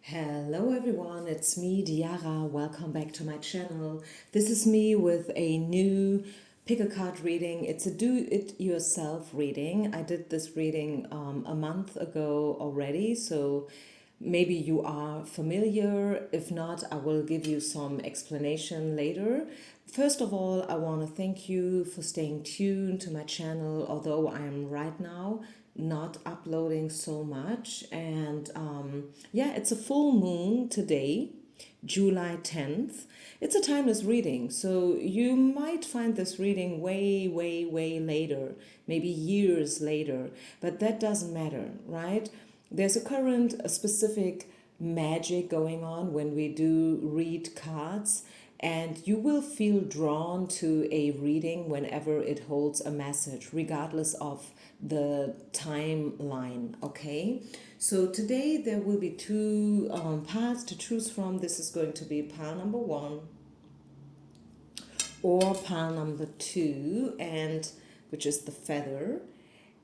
Hello everyone, it's me, Diara. Welcome back to my channel. This is me with a new pick a card reading. It's a do-it-yourself reading. I did this reading a month ago already, so maybe you are familiar. If not, I will give you some explanation later. First of all, I want to thank you for staying tuned to my channel, although I am right now not uploading so much. And yeah, it's a full moon today, July 10th. It's a timeless reading, so you might find this reading way later, maybe years later, but that doesn't matter, right? There's a specific magic going on when we do read cards, and you will feel drawn to a reading whenever it holds a message, regardless of the timeline, okay? So today there will be two piles to choose from. This is going to be pile number one or pile number two, and which is the feather.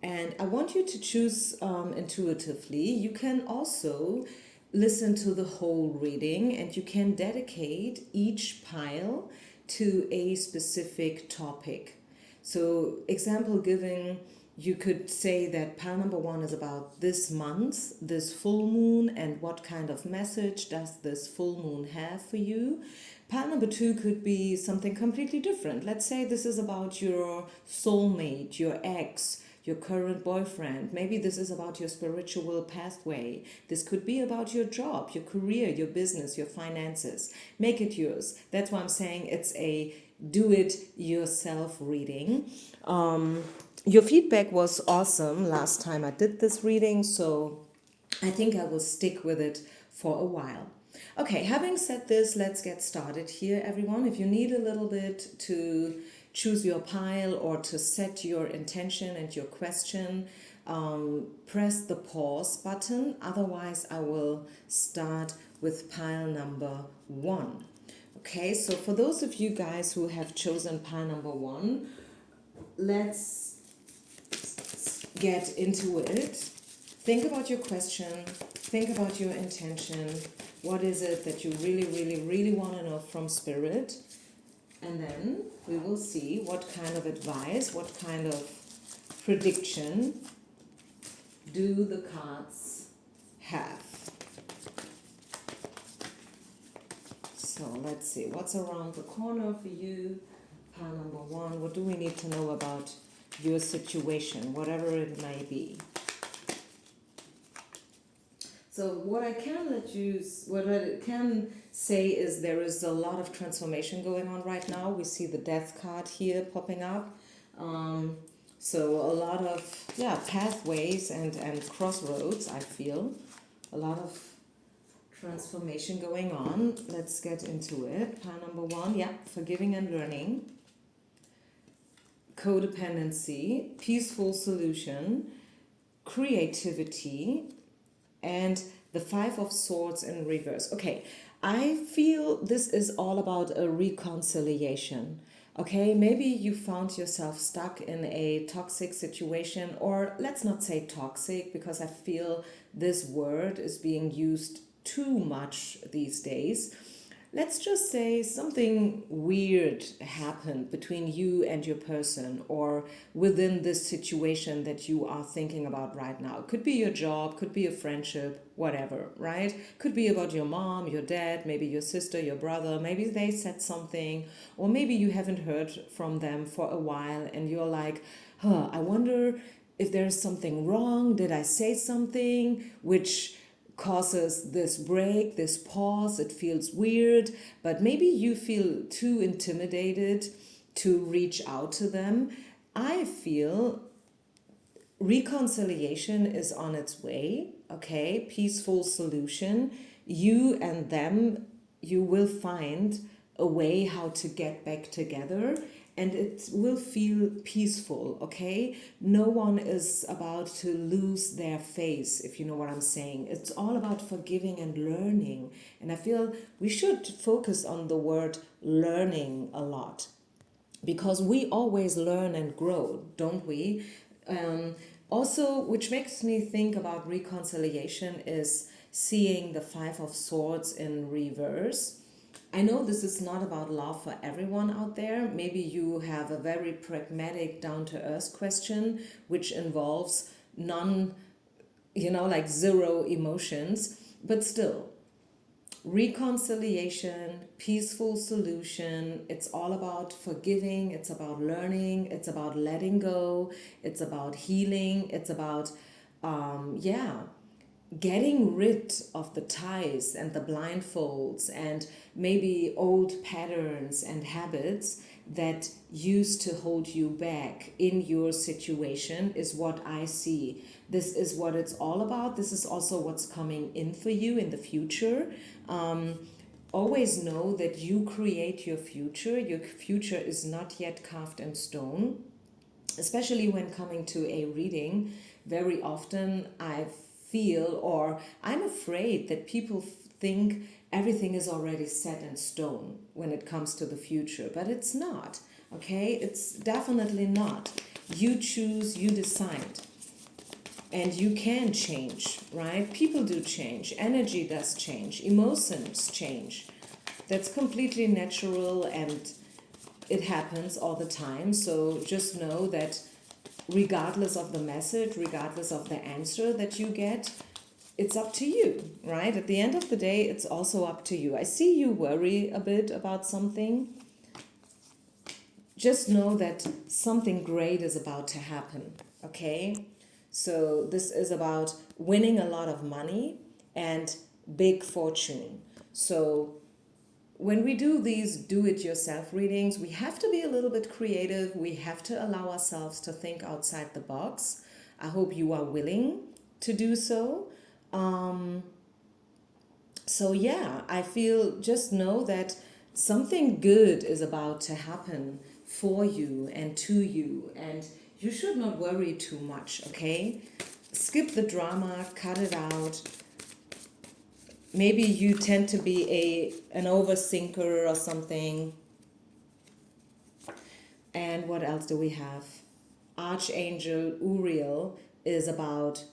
And I want you to choose intuitively. You can also listen to the whole reading, and you can dedicate each pile to a specific topic. So, example giving, you could say that pile number one is about this month, this full moon, and what kind of message does this full moon have for you. Pile number two could be something completely different. Let's say this is about your soulmate, your ex, your current boyfriend. Maybe this is about your spiritual pathway. This could be about your job, your career, your business, your finances. Make it yours. That's why I'm saying it's a do it yourself reading. Your feedback was awesome last time I did this reading, so I think I will stick with it for a while. Okay, having said this, let's get started here, everyone. If you need a little bit to choose your pile or to set your intention and your question, press the pause button. Otherwise, I will start with pile number one. Okay, so for those of you guys who have chosen pile number one, let's get into it. Think about your question, think about your intention. What is it that you really want to know from Spirit? And then we will see what kind of advice, what kind of prediction do the cards have. So let's see, what's around the corner for you? Pile number one, what do we need to know about your situation, whatever it may be? So what I can say is there is a lot of transformation going on right now. We see the death card here popping up. So a lot of pathways and crossroads, I feel. A lot of transformation going on. Let's get into it. Pile number one, forgiving and learning. Codependency, peaceful solution, creativity, and the Five of Swords in reverse. Okay, I feel this is all about a reconciliation. Okay, maybe you found yourself stuck in a toxic situation, or let's not say toxic because I feel this word is being used too much these days. Let's just say something weird happened between you and your person, or within this situation that you are thinking about right now. Could be your job, could be a friendship, whatever, right? Could be about your mom, your dad, maybe your sister, your brother. Maybe they said something, or maybe you haven't heard from them for a while and you're like, I wonder if there's something wrong. Did I say something which causes this break, this pause? It feels weird, but maybe you feel too intimidated to reach out to them. I feel reconciliation is on its way, okay? Peaceful solution. You and them, you will find a way how to get back together, and it will feel peaceful, okay? No one is about to lose their face, if you know what I'm saying. It's all about forgiving and learning. And I feel we should focus on the word learning a lot, because we always learn and grow, don't we? Also, which makes me think about reconciliation is seeing the Five of Swords in reverse. I know this is not about love for everyone out there. Maybe you have a very pragmatic, down to earth question, which involves none, like zero emotions, but still, reconciliation, peaceful solution. It's all about forgiving, it's about learning, it's about letting go, it's about healing, it's about, getting rid of the ties and the blindfolds and maybe old patterns and habits that used to hold you back in your situation is what I see. This is what it's all about. This is also what's coming in for you in the future. Always know that you create your future. Your future is not yet carved in stone, especially when coming to a reading. Very often I feel, or I'm afraid that people think everything is already set in stone when it comes to the future, but it's not. Okay, it's definitely not. You choose, you decide, and you can change, right? People do change, energy does change, emotions change. That's completely natural, and it happens all the time. So just know that regardless of the message, regardless of the answer that you get, it's up to you, right? At the end of the day, it's also up to you. I see you worry a bit about something. Just know that something great is about to happen, okay? So this is about winning a lot of money and big fortune. So when we do these do-it-yourself readings, we have to be a little bit creative. We have to allow ourselves to think outside the box. I hope you are willing to do so. So yeah, I feel, just know that something good is about to happen for you and to you, and you should not worry too much, okay? Skip the drama, cut it out. Maybe you tend to be an overthinker or something. And what else do we have? Archangel Uriel is about,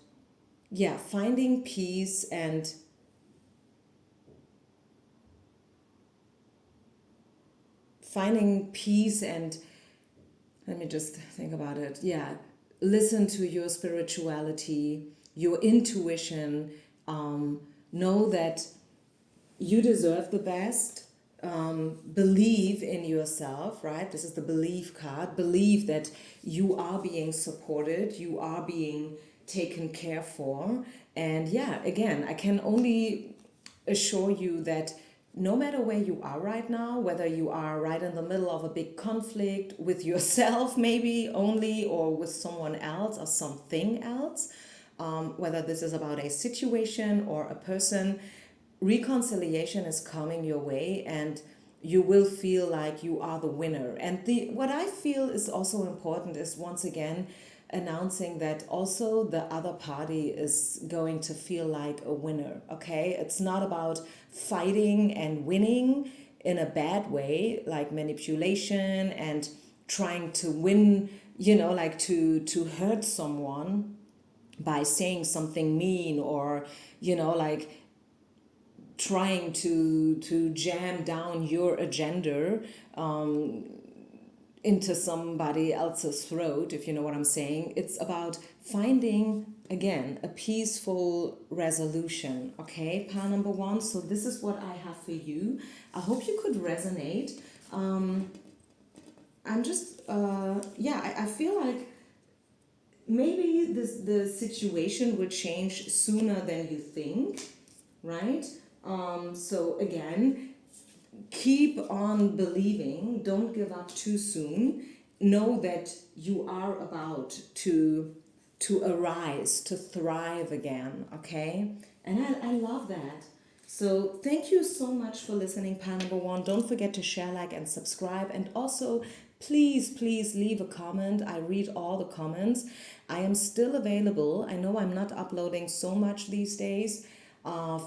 finding peace and let me just think about it. Listen to your spirituality, your intuition. Know that you deserve the best. Believe in yourself, right? This is the belief card. Believe that you are being supported, you are being taken care for. And again, I can only assure you that no matter where you are right now, whether you are right in the middle of a big conflict with yourself maybe only, or with someone else or something else, whether this is about a situation or a person, reconciliation is coming your way, and you will feel like you are the winner. And what I feel is also important is, once again, announcing that also the other party is going to feel like a winner, okay? It's not about fighting and winning in a bad way, like manipulation and trying to win, like to hurt someone by saying something mean, or like trying to jam down your agenda into somebody else's throat, if you know what I'm saying. It's about finding, again, a peaceful resolution, okay? Pile number one. So this is what I have for you. I hope you could resonate. I'm just, I feel like maybe the situation will change sooner than you think, right? So again, keep on believing. Don't give up too soon. Know that you are about to arise, to thrive again, okay? And I love that. So thank you so much for listening, pile number one. Don't forget to share, like, and subscribe. And also, please leave a comment. I read all the comments. I am still available. I know I'm not uploading so much these days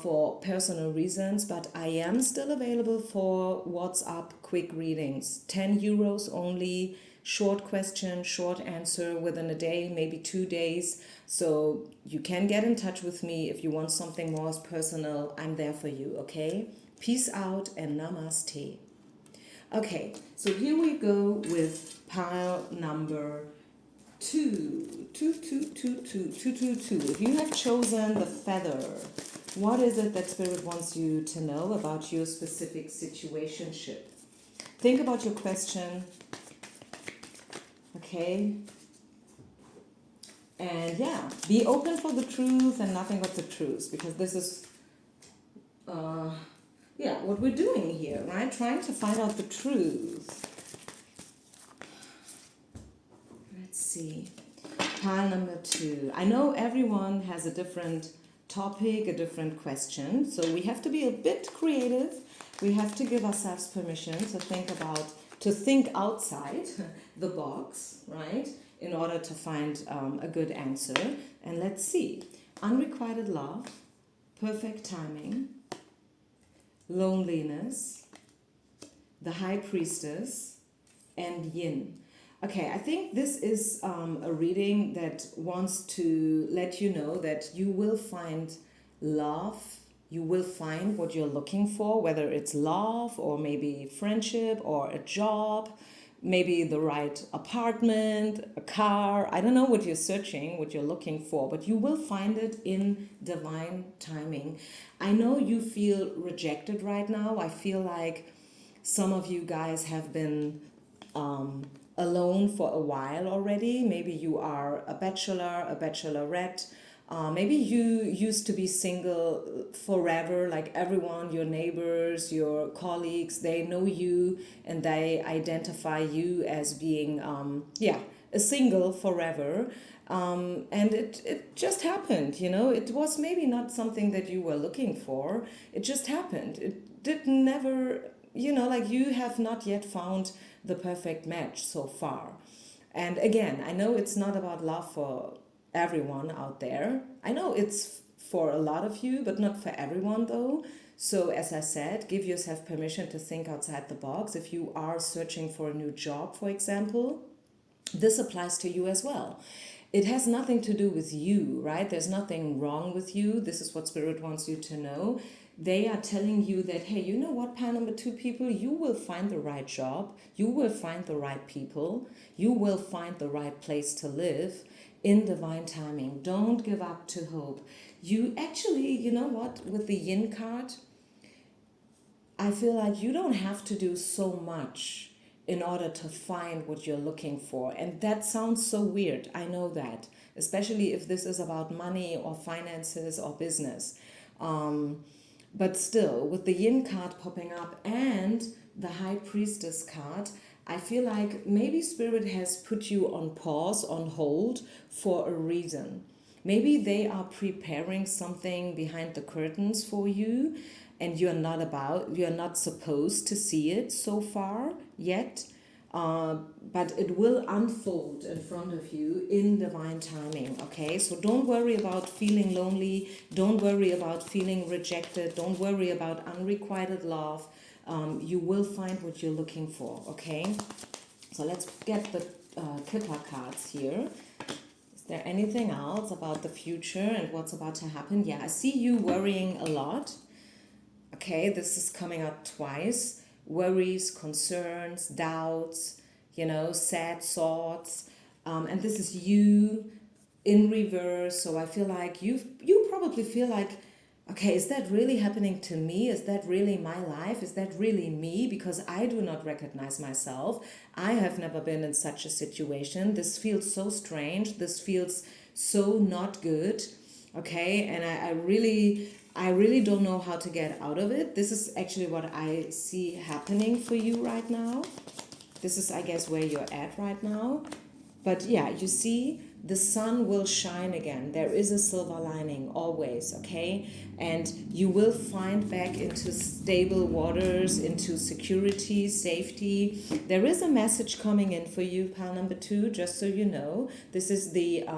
for personal reasons, but I am still available for WhatsApp quick readings. €10 only, Short question, short answer within a day, maybe 2 days. So you can get in touch with me if you want something more personal. I'm there for you, okay? Peace out and namaste. Okay, so here we go with pile number two. If you have chosen the feather, what is it that Spirit wants you to know about your specific situationship? Think about your question, okay? And yeah, be open for the truth and nothing but the truth, because this is, what we're doing here, right? Trying to find out the truth. Let's see. Pile number 2. I know everyone has a different topic, a different question, so we have to be a bit creative. We have to give ourselves permission to think outside the box, right? In order to find a good answer. And let's see. Unrequited love, perfect timing, loneliness, the high priestess, and yin. Okay, I think this is a reading that wants to let you know that you will find love, you will find what you're looking for, whether it's love or maybe friendship or a job, maybe the right apartment, a car. I don't know what you're searching, what you're looking for, but you will find it in divine timing. I know you feel rejected right now. I feel like some of you guys have been alone for a while already. Maybe you are a bachelor, a bachelorette. Maybe you used to be single forever, like everyone, your neighbors, your colleagues, they know you and they identify you as being, a single forever. And it just happened, it was maybe not something that you were looking for. It just happened. It did never, like you have not yet found the perfect match so far. And again, I know it's not about love for everyone out there. I know it's for a lot of you, but not for everyone though. So as I said, give yourself permission to think outside the box. If you are searching for a new job, for example, this applies to you as well. It has nothing to do with you, right? There's nothing wrong with you. This is what Spirit wants you to know. They are telling you that, hey, you know what, pile number 2 people, you will find the right job, you will find the right people, you will find the right place to live in divine timing. Don't give up to hope. You actually, you know what, with the yin card, I feel like you don't have to do so much in order to find what you're looking for. And that sounds so weird. I know that, especially if this is about money or finances or business. But still, with the yin card popping up and the high priestess card, I feel like maybe Spirit has put you on pause, on hold for a reason. Maybe they are preparing something behind the curtains for you and you're not supposed to see it so far yet. But it will unfold in front of you in divine timing, okay? So don't worry about feeling lonely. Don't worry about feeling rejected. Don't worry about unrequited love. You will find what you're looking for, okay? So let's get the Kipper cards here. Is there anything else about the future and what's about to happen? Yeah, I see you worrying a lot. Okay, this is coming up twice. Worries, concerns, doubts, sad thoughts. And this is you in reverse. So I feel like you probably feel like, okay, is that really happening to me? Is that really my life? Is that really me? Because I do not recognize myself. I have never been in such a situation. This feels so strange. This feels so not good. Okay, and I really don't know how to get out of it. This is actually what I see happening for you right now. This is, I guess, where you're at right now. But yeah, you see, the sun will shine again. There is a silver lining always, okay? And you will find back into stable waters, into security, safety. There is a message coming in for you, pile number 2, just so you know. This is the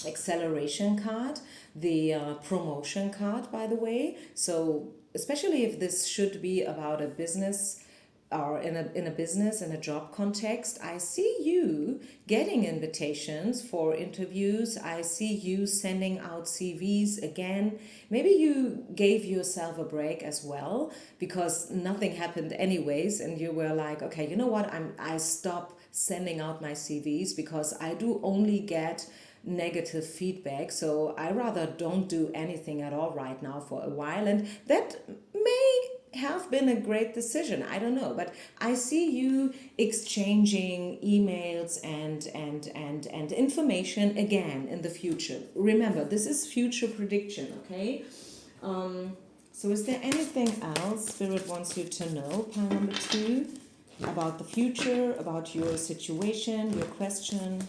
acceleration card, the promotion card, by the way. So especially if this should be about a business or in a business, in a job context, I see you getting invitations for interviews. I see you sending out CVs again. Maybe you gave yourself a break as well because nothing happened anyways, and you were like, okay, you know what? I stop sending out my CVs because I do only get negative feedback, so I rather don't do anything at all right now for a while. And that may have been a great decision, I don't know, but I see you exchanging emails and information again in the future. Remember, this is future prediction, okay? So is there anything else Spirit wants you to know, pile number 2, about the future, about your situation, your question?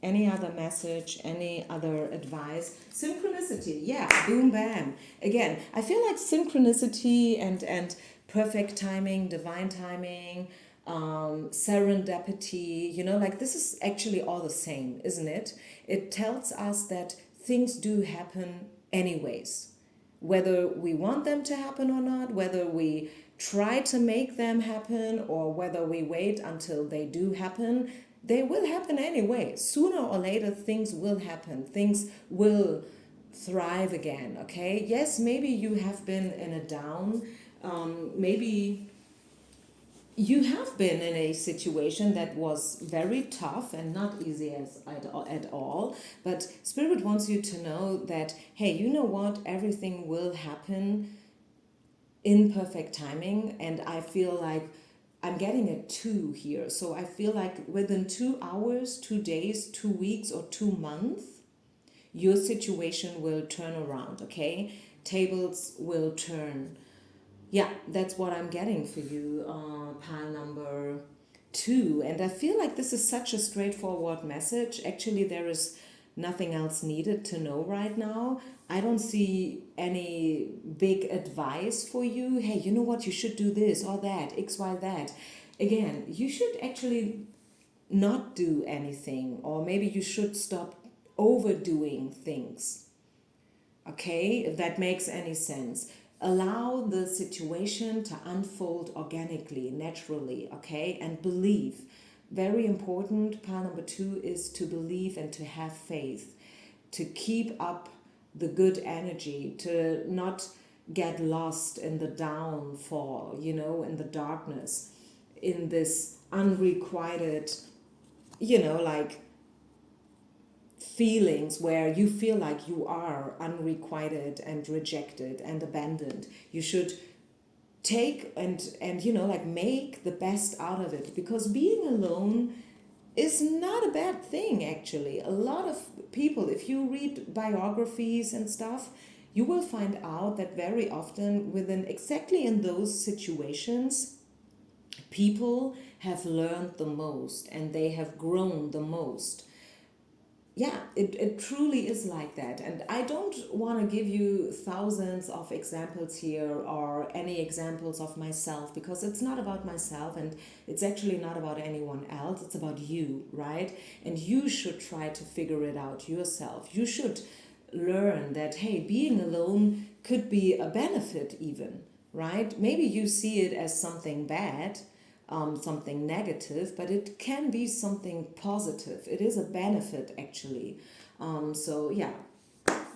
Any other message, any other advice? Synchronicity, yeah, boom, bam. Again, I feel like synchronicity and perfect timing, divine timing, serendipity, like this is actually all the same, isn't it? It tells us that things do happen anyways. Whether we want them to happen or not, whether we try to make them happen or whether we wait until they do happen, they will happen anyway. Sooner or later, things will happen. Things will thrive again, okay? Yes, maybe you have been in a down. Maybe you have been in a situation that was very tough and not easy at all. But Spirit wants you to know that, hey, you know what? Everything will happen in perfect timing. And I feel like I'm getting a 2 here. So I feel like within 2 hours, 2 days, 2 weeks, or 2 months, your situation will turn around, okay? Tables will turn. Yeah, that's what I'm getting for you, pile number 2. And I feel like this is such a straightforward message. Actually, there is nothing else needed to know right now. I don't see any big advice for you. Hey, you know what? You should do this or that, X, Y, that. Again, you should actually not do anything, or maybe you should stop overdoing things. Okay, if that makes any sense. Allow the situation to unfold organically, naturally, okay? And believe. Very important, pile number 2 is to believe and to have faith, to keep up the good energy, to not get lost in the downfall, in the darkness, in this unrequited, like feelings where you feel like you are unrequited and rejected and abandoned. You should take and like make the best out of it, because being alone is not a bad thing. Actually, a lot of people, if you read biographies and stuff, you will find out that very often within exactly in those situations, people have learned the most and they have grown the most. Yeah, it truly is like that. And I don't want to give you thousands of examples here or any examples of myself, because it's not about myself and it's actually not about anyone else. It's about you, right? And you should try to figure it out yourself. You should learn that, hey, being alone could be a benefit even, right? Maybe you see it as something bad, something negative, but it can be something positive. It is a benefit, actually. So, yeah,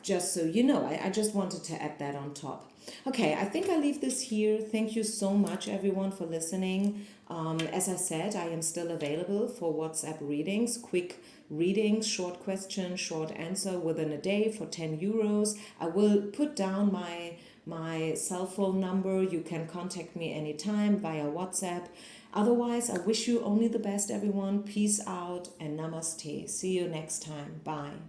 just so you know, I just wanted to add that on top. Okay, I think I leave this here. Thank you so much, everyone, for listening. As I said, I am still available for WhatsApp readings, quick readings, short question, short answer within a day for 10 euros. I will put down my cell phone number. You can contact me anytime via WhatsApp. Otherwise, I wish you only the best, everyone. Peace out and namaste. See you next time. Bye.